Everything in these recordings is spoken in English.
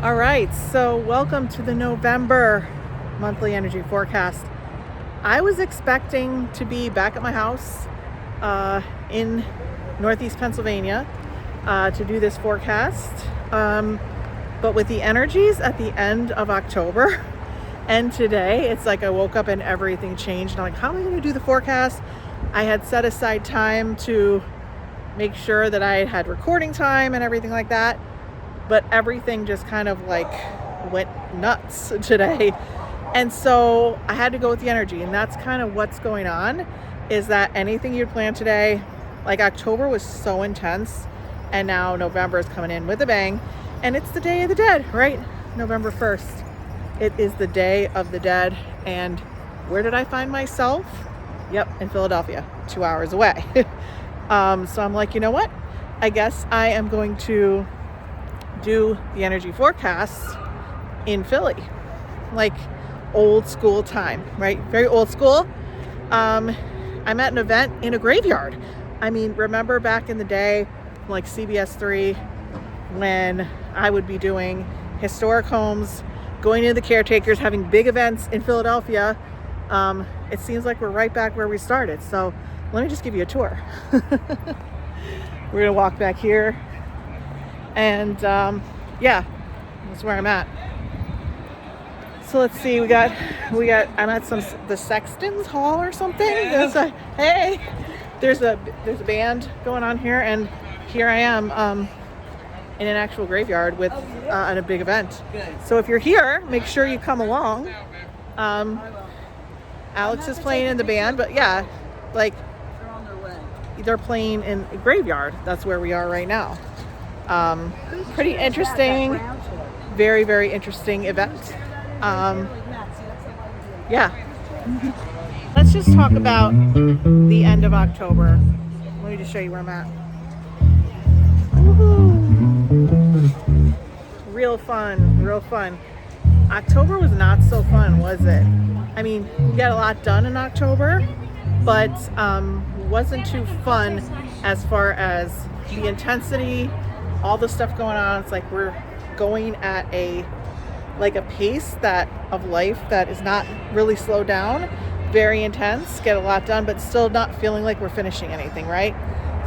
All right, so welcome to the November monthly energy forecast. I was expecting to be back at my house in Northeast Pennsylvania to do this forecast, but with the energies at the end of October and today, it's like I woke up and everything changed. And I'm like, how am I going to do the forecast? I had set aside time to make sure that I had recording time and everything like that. But everything just kind of like went nuts today. And so I had to go with the energy. And that's kind of what's going on, is that anything you'd plan today, like October was so intense. And now November is coming in with a bang. And it's the Day of the Dead, right? November 1st. It is the Day of the Dead. And where did I find myself? Yep, in Philadelphia, 2 hours away. So I'm like, you know what? I guess I am going to do the energy forecast in Philly, like old school time, right? Very old school. I'm at an event in a graveyard. I mean, remember back in the day, like CBS 3, when I would be doing historic homes, going into the caretakers, having big events in Philadelphia. It seems like we're right back where we started. So let me just give you a tour. We're gonna walk back here. And yeah, that's where I'm at. So let's see, we got I'm at the Sexton's Hall or something. There's a band going on here, and here I am in an actual graveyard with at a big event. So if you're here, make sure you come along. Alex is playing in the band, but yeah, like they're playing in a graveyard. That's where we are right now. Pretty interesting, very, very interesting event. Yeah. Let's just talk about the end of October. Let me just show you where I'm at. Woohoo. Real fun. October was not so fun, was it? I mean, we got a lot done in October, but wasn't too fun as far as the intensity, all the stuff going on. It's like we're going at a pace of life that is not really slowed down, very intense, get a lot done, but still not feeling like we're finishing anything, right?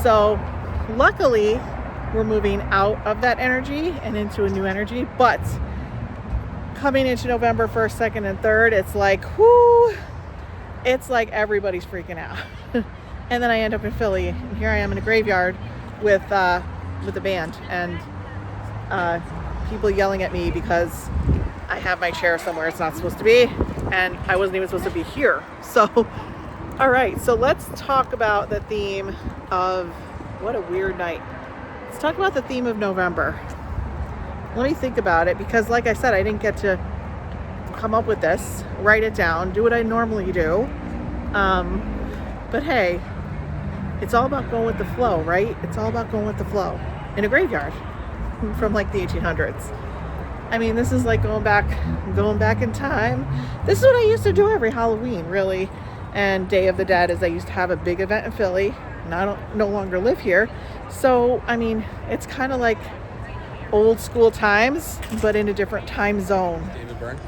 So luckily we're moving out of that energy and into a new energy. But coming into November 1st, 2nd, and 3rd, it's like, whoo, it's like everybody's freaking out. And then I end up in Philly, and here I am in a graveyard with the band, and people yelling at me because I have my chair somewhere it's not supposed to be, and I wasn't even supposed to be here. So, all right, so let's talk about the theme of, what a weird night. Let's talk about the theme of November. Let me think about it, because like I said, I didn't get to come up with this, write it down, do what I normally do. But hey, it's all about going with the flow, right? It's all about going with the flow in a graveyard from like the 1800s. I mean, this is like going back in time. This is what I used to do every Halloween, really. And Day of the Dead is I used to have a big event in Philly, and I no longer live here. So, I mean, it's kind of like old school times, but in a different time zone. David Byrne?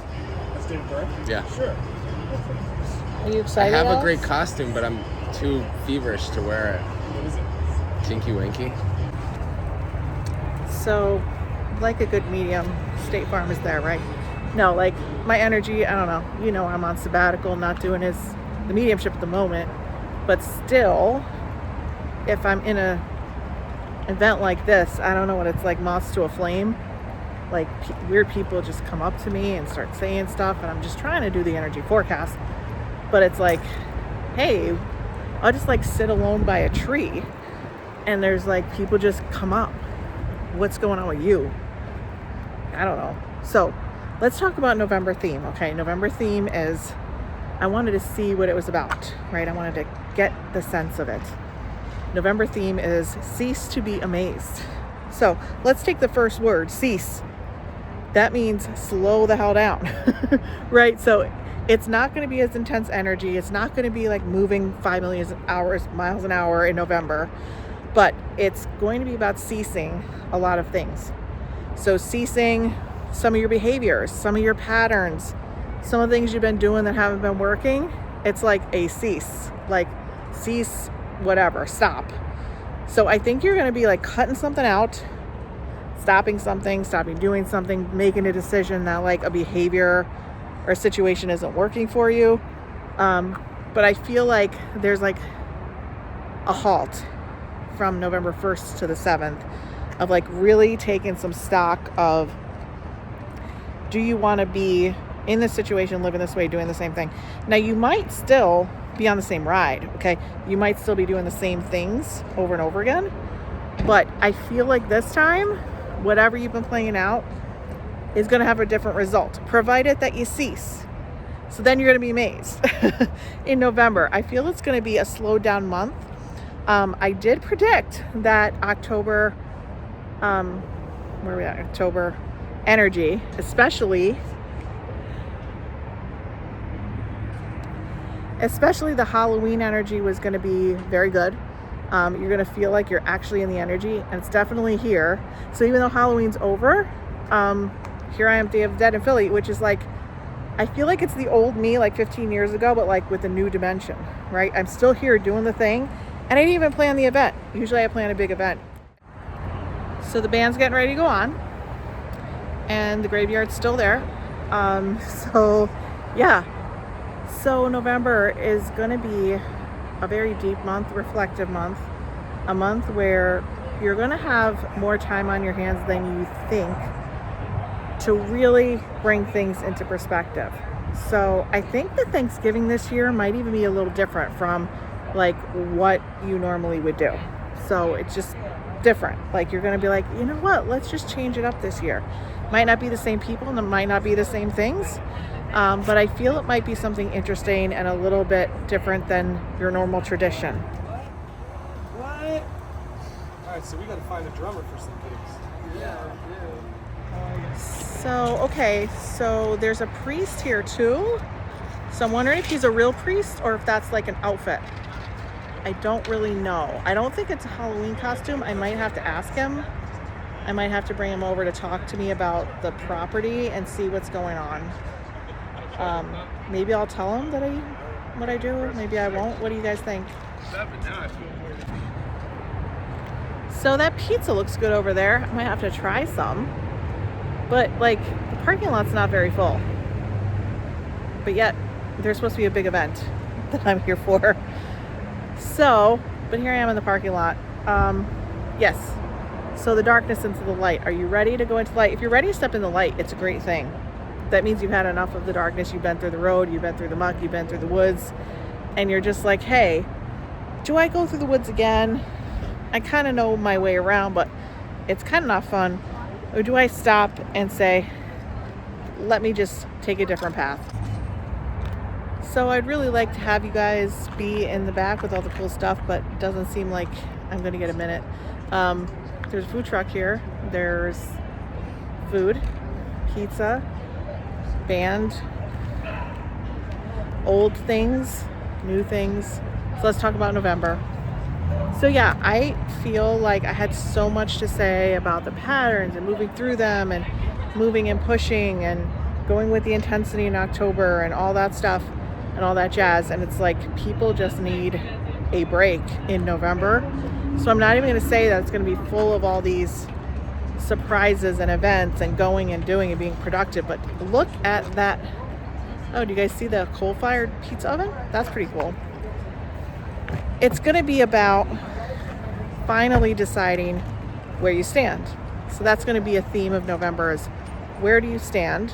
That's David Byrne? Yeah. Sure. Are you excited? I have Alex? a great costume, but I'm too feverish to wear it. What is it? Tinky Winky. So, like a good medium, State Farm is there, right? No, like my energy, I don't know. You know, I'm on sabbatical, not doing the mediumship at the moment. But still, if I'm in a event like this, I don't know what it's like, moths to a flame. Like weird people just come up to me and start saying stuff, and I'm just trying to do the energy forecast. But it's like, hey, I'll just like sit alone by a tree, and there's like people just come up. What's going on with you? I don't know. So let's talk about November theme. Okay, November theme is, I wanted to see what it was about, right? I wanted to get the sense of it. November theme is cease to be amazed. So let's take the first word, cease. That means slow the hell down, right? So it's not going to be as intense energy. It's not going to be like moving 5 million miles an hour in November. but it's going to be about ceasing a lot of things. So ceasing some of your behaviors, some of your patterns, some of the things you've been doing that haven't been working. It's like a cease, whatever, stop. So I think you're going to be like cutting something out, stopping doing something, making a decision that like a behavior or a situation isn't working for you. But I feel like there's like a halt from November 1st to the 7th of like really taking some stock of, do you want to be in this situation, living this way, doing the same thing? Now you might still be on the same ride, okay? You might still be doing the same things over and over again, but I feel like this time, whatever you've been playing out is going to have a different result, provided that you cease. So then you're going to be amazed. In November, I feel it's going to be a slowed down month. I did predict that October, where are we at? October energy, especially the Halloween energy was going to be very good. You're going to feel like you're actually in the energy, and it's definitely here. So even though Halloween's over, here I am, Day of the Dead in Philly, which is like, I feel like it's the old me, like 15 years ago, but like with a new dimension, right? I'm still here doing the thing, and I didn't even plan the event. Usually I plan a big event. So the band's getting ready to go on, and the graveyard's still there. So yeah. So November is going to be a very deep month, reflective month, a month where you're going to have more time on your hands than you think to really bring things into perspective. So I think that Thanksgiving this year might even be a little different from like what you normally would do. So it's just different. Like you're going to be like, you know what, let's just change it up this year. Might not be the same people and it might not be the same things. But I feel it might be something interesting and a little bit different than your normal tradition. What? Alright, so we gotta find a drummer for some gigs. Yeah. So there's a priest here too. So I'm wondering if he's a real priest or if that's like an outfit. I don't really know. I don't think it's a Halloween costume. I might have to ask him. I might have to bring him over to talk to me about the property and see what's going on. Maybe I'll tell him that what I do. Maybe I won't. What do you guys think? So that pizza looks good over there. I might have to try some. But like the parking lot's not very full. But yet there's supposed to be a big event that I'm here for. So, but here I am in the parking lot. Yes. So the darkness into the light. Are you ready to go into light? If you're ready to step in the light, it's a great thing. That means you've had enough of the darkness. You've been through the road, you've been through the muck, you've been through the woods, and you're just like, hey, do I go through the woods again? I kind of know my way around, but it's kind of not fun. Or do I stop and say, let me just take a different path? So I'd really like to have you guys be in the back with all the cool stuff, but it doesn't seem like I'm going to get a minute. There's a food truck here. There's food, pizza, band, old things, new things. So let's talk about November. So yeah, I feel like I had so much to say about the patterns and moving through them and moving and pushing and going with the intensity in October and all that stuff and all that jazz. And it's like people just need a break in November. So I'm not even going to say that it's going to be full of all these surprises and events and going and doing and being productive, but look at that. Oh, do you guys see the coal-fired pizza oven? That's pretty cool. It's going to be about finally deciding where you stand. So that's going to be a theme of November is where do you stand?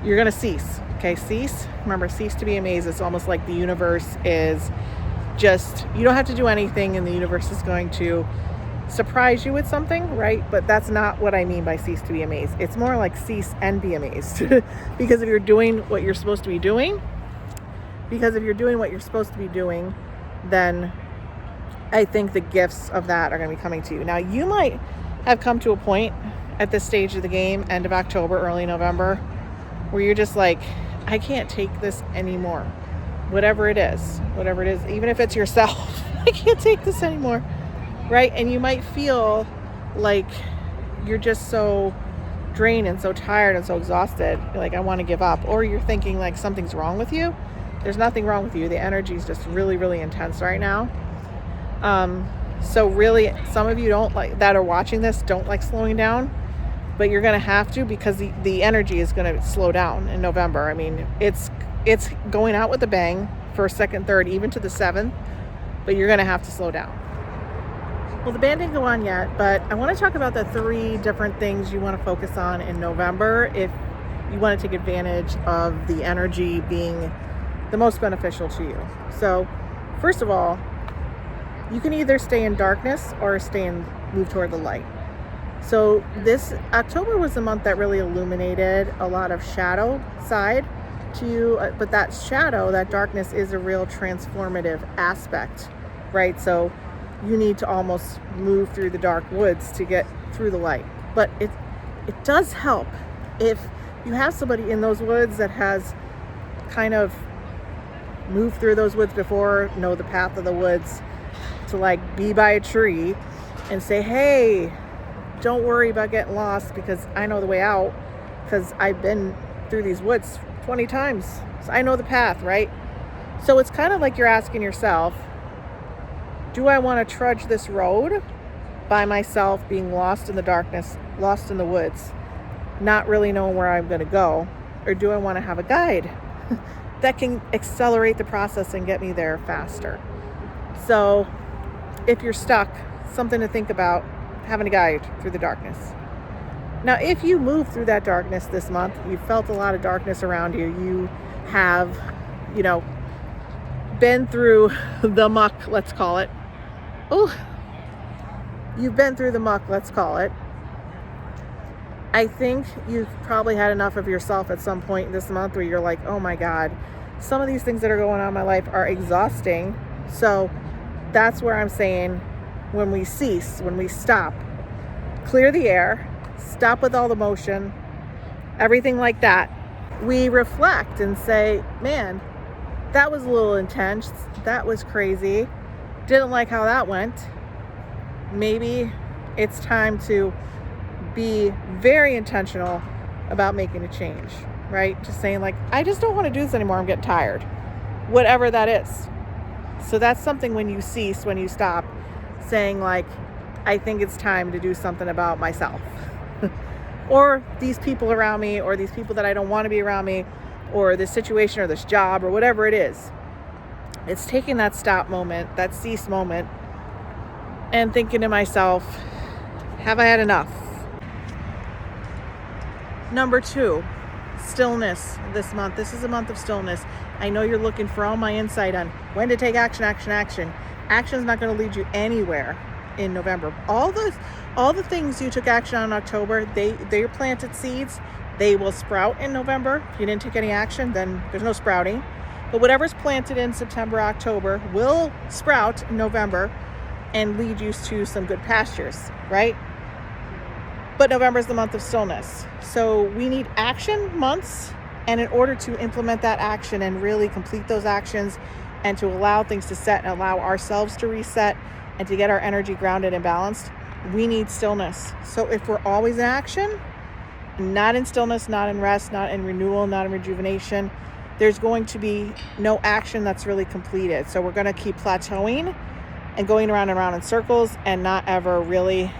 You're going to cease. Okay, cease. Remember, cease to be amazed. It's almost like the universe is just, you don't have to do anything and the universe is going to surprise you with something, right? But that's not what I mean by cease to be amazed. It's more like cease and be amazed. Because if you're doing what you're supposed to be doing, then I think the gifts of that are going to be coming to you. Now, you might have come to a point at this stage of the game, end of October, early November, where you're just like, I can't take this anymore. Whatever it is, even if it's yourself, I can't take this anymore. Right? And you might feel like you're just so drained and so tired and so exhausted, you're like, I want to give up, or you're thinking like something's wrong with you. There's nothing wrong with you. The energy is just really, really intense right now. So really, some of you don't like that are watching this, don't like slowing down, but you're going to have to, because the energy is going to slow down in November. I mean, it's going out with a bang, 1st, 2nd, 3rd, even to the 7th, but you're going to have to slow down. Well, the band didn't go on yet, but I want to talk about the 3 different things you want to focus on in November if you want to take advantage of the energy being the most beneficial to you. So, first of all, you can either stay in darkness or move toward the light. So this October was the month that really illuminated a lot of shadow side to you, but that shadow, that darkness, is a real transformative aspect, right? So you need to almost move through the dark woods to get through the light. But it does help if you have somebody in those woods that has kind of moved through those woods before, know the path of the woods, to like be by a tree and say, hey, don't worry about getting lost because I know the way out, because I've been through these woods 20 times. So I know the path, right? So it's kind of like you're asking yourself, do I want to trudge this road by myself, being lost in the darkness, lost in the woods, not really knowing where I'm going to go? Or do I want to have a guide that can accelerate the process and get me there faster? So if you're stuck, something to think about, having a guide through the darkness. Now, if you move through that darkness this month, you felt a lot of darkness around you, you have, been through the muck, let's call it. You've been through the muck, let's call it. I think you've probably had enough of yourself at some point this month where you're like, oh my God, some of these things that are going on in my life are exhausting. So that's where I'm saying, when we cease, when we stop, clear the air, stop with all the motion, everything like that, we reflect and say, man, that was a little intense. That was crazy. Didn't like how that went. Maybe it's time to be very intentional about making a change, right? Just saying like, I just don't want to do this anymore. I'm getting tired. Whatever that is. So that's something when you cease, when you stop, saying like, I think it's time to do something about myself or these people around me, or these people that I don't want to be around me, or this situation or this job or whatever it is. It's taking that stop moment, that cease moment, and thinking to myself, have I had enough? Number 2, stillness this month. This is a month of stillness. I know you're looking for all my insight on when to take action. Action is not going to lead you anywhere in November. All the things you took action on in October, they're planted seeds. They will sprout in November. If you didn't take any action, then there's no sprouting. But whatever's planted in September, October will sprout in November and lead you to some good pastures, right? But November is the month of stillness. So we need action months. And in order to implement that action and really complete those actions and to allow things to set and allow ourselves to reset and to get our energy grounded and balanced, we need stillness. So if we're always in action, not in stillness, not in rest, not in renewal, not in rejuvenation, there's going to be no action that's really completed. So we're going to keep plateauing and going around and around in circles and not ever really,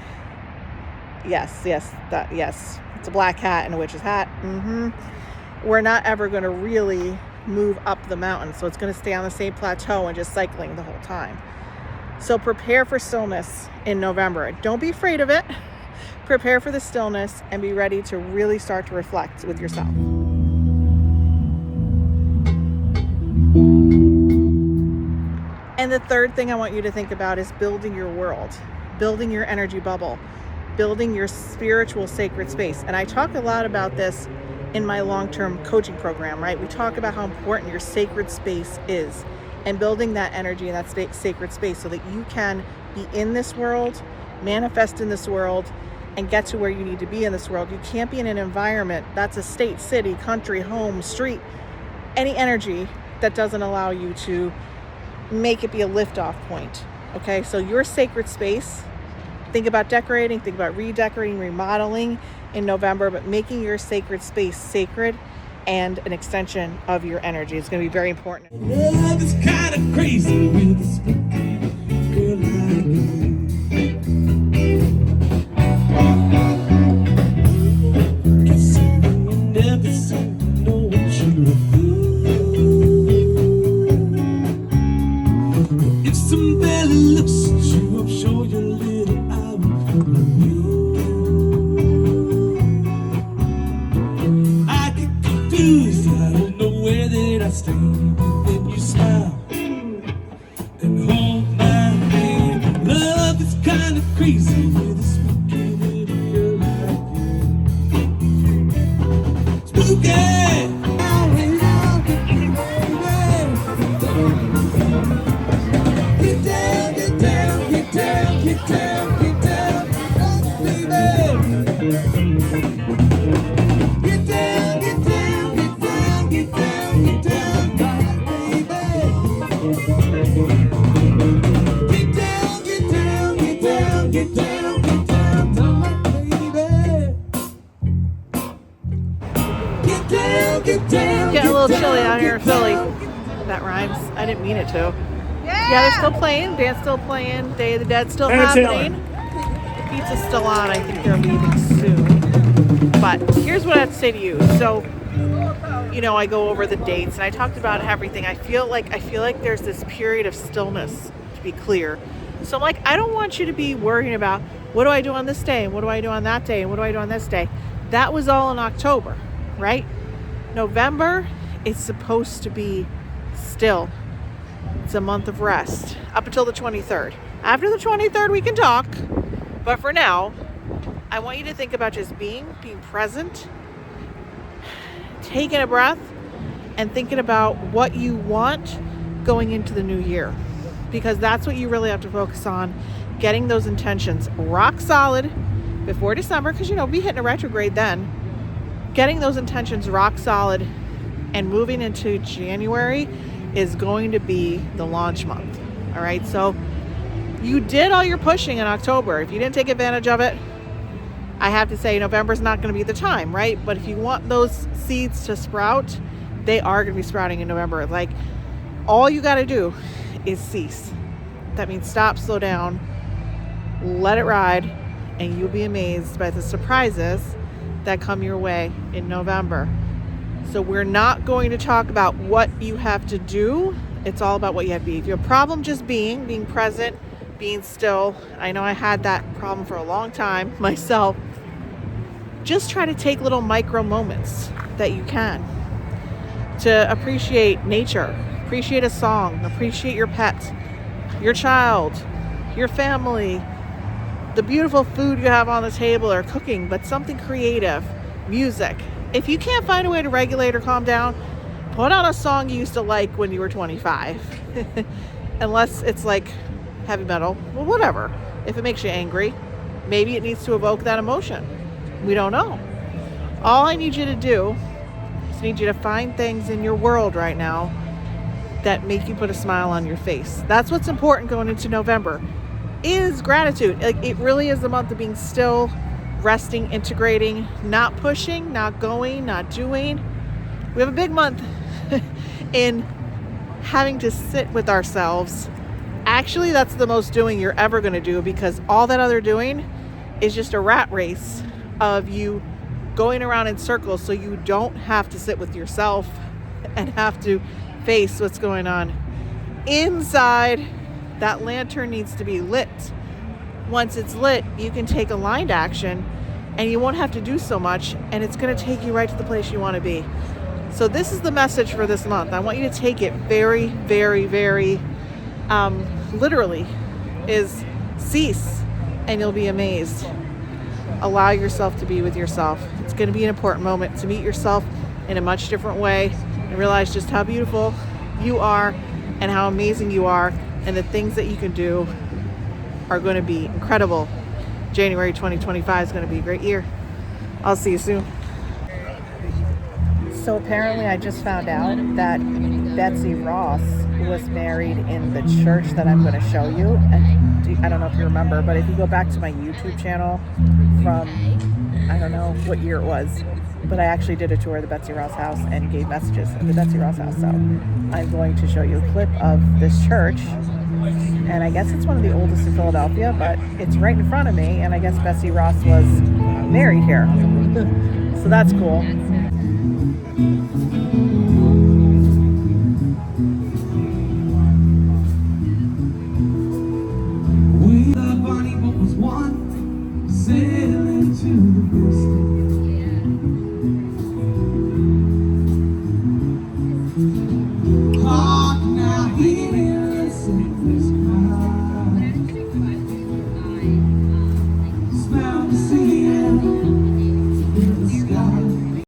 yes, it's a black hat and a witch's hat. We're not ever going to really move up the mountain. So it's going to stay on the same plateau and just cycling the whole time. So prepare for stillness in November. Don't be afraid of it. Prepare for the stillness and be ready to really start to reflect with yourself. And the third thing I want you to think about is building your world, building your energy bubble, building your spiritual sacred space. And I talk a lot about this in my long-term coaching program, right? We talk about how important your sacred space is and building that energy in that sacred space so that you can be in this world, manifest in this world, and get to where you need to be in this world. You can't be in an environment that's a state, city, country, home, street, any energy that doesn't allow you to make it be a liftoff point. Okay, so your sacred space, think about decorating, think about redecorating, remodeling, in November, but making your sacred space sacred and an extension of your energy is going to be very important. Love is kind of crazy with a spooky girl like you. Guess you never seem to know what you're about. If somebody looks at you, I'm sure your little eye will fool you. I get confused, I don't know where that I stand. Then you smile and hold my hand. Love is kind of crazy with a spooky little girl like you. Spooky! Get down, get down, get down, get down, get down, oh, baby. Get down, get down, get down, get down, get down, baby. Get down, get down, get down, get down, get down, baby. Get down, get down. Getting a little chilly out here in Philly. That rhymes. I didn't mean it to. Yeah, they're still playing. Band's still playing. Day of the Dead still happening. The pizza's still on. I think they're leaving soon. But here's what I have to say to you. So, you know, I go over the dates and I talked about everything. I feel like there's this period of stillness, to be clear. So I'm like, I don't want you to be worrying about what do I do on this day and what do I do on that day and what do I do on this day. That was all in October, right? November is supposed to be still. It's a month of rest up until the 23rd. After the 23rd, we can talk. But for now, I want you to think about just being present, taking a breath, and thinking about what you want going into the new year. Because that's what you really have to focus on, getting those intentions rock solid before December, because, you know, we hitting a retrograde then. Getting those intentions rock solid and moving into January is going to be the launch month. All right. So you did all your pushing in October. If you didn't take advantage of it, I have to say November's not going to be the time, right? But if you want those seeds to sprout, they are going to be sprouting in November. Like, all you got to do is cease. That means stop, slow down, let it ride, and you'll be amazed by the surprises that come your way in November. So we're not going to talk about what you have to do. It's all about what you have to be. If you have a problem just being present, being still, I know I had that problem for a long time myself. Just try to take little micro moments that you can to appreciate nature, appreciate a song, appreciate your pet, your child, your family, the beautiful food you have on the table or cooking, but something creative, music. If you can't find a way to regulate or calm down, put on a song you used to like when you were 25. Unless it's like heavy metal, well, whatever. If it makes you angry, maybe it needs to evoke that emotion. We don't know. All I need you to do is need you to find things in your world right now that make you put a smile on your face. That's what's important going into November, is gratitude. Like, it really is the month of being still, resting, integrating, not pushing, not going, not doing. We have a big month in having to sit with ourselves. Actually, that's the most doing you're ever going to do, because all that other doing is just a rat race of you going around in circles, so you don't have to sit with yourself and have to face what's going on inside. That lantern needs to be lit. Once it's lit, you can take aligned action and you won't have to do so much, and it's going to take you right to the place you want to be. So this is the message for this month. I want you to take it very, very, very literally, is cease and you'll be amazed. Allow yourself to be with yourself. It's going to be an important moment to meet yourself in a much different way and realize just how beautiful you are and how amazing you are, and the things that you can do are going to be incredible. January 2025 is going to be a great year. I'll see you soon. So apparently I just found out that Betsy Ross was married in the church that I'm going to show you. And I don't know if you remember, but if you go back to my YouTube channel from I don't know what year it was, but I actually did a tour of the Betsy Ross house and gave messages at the Betsy Ross house. So I'm going to show you a clip of this church. And I guess it's one of the oldest in Philadelphia, but it's right in front of me. And I guess Betsy Ross was married here. So that's cool.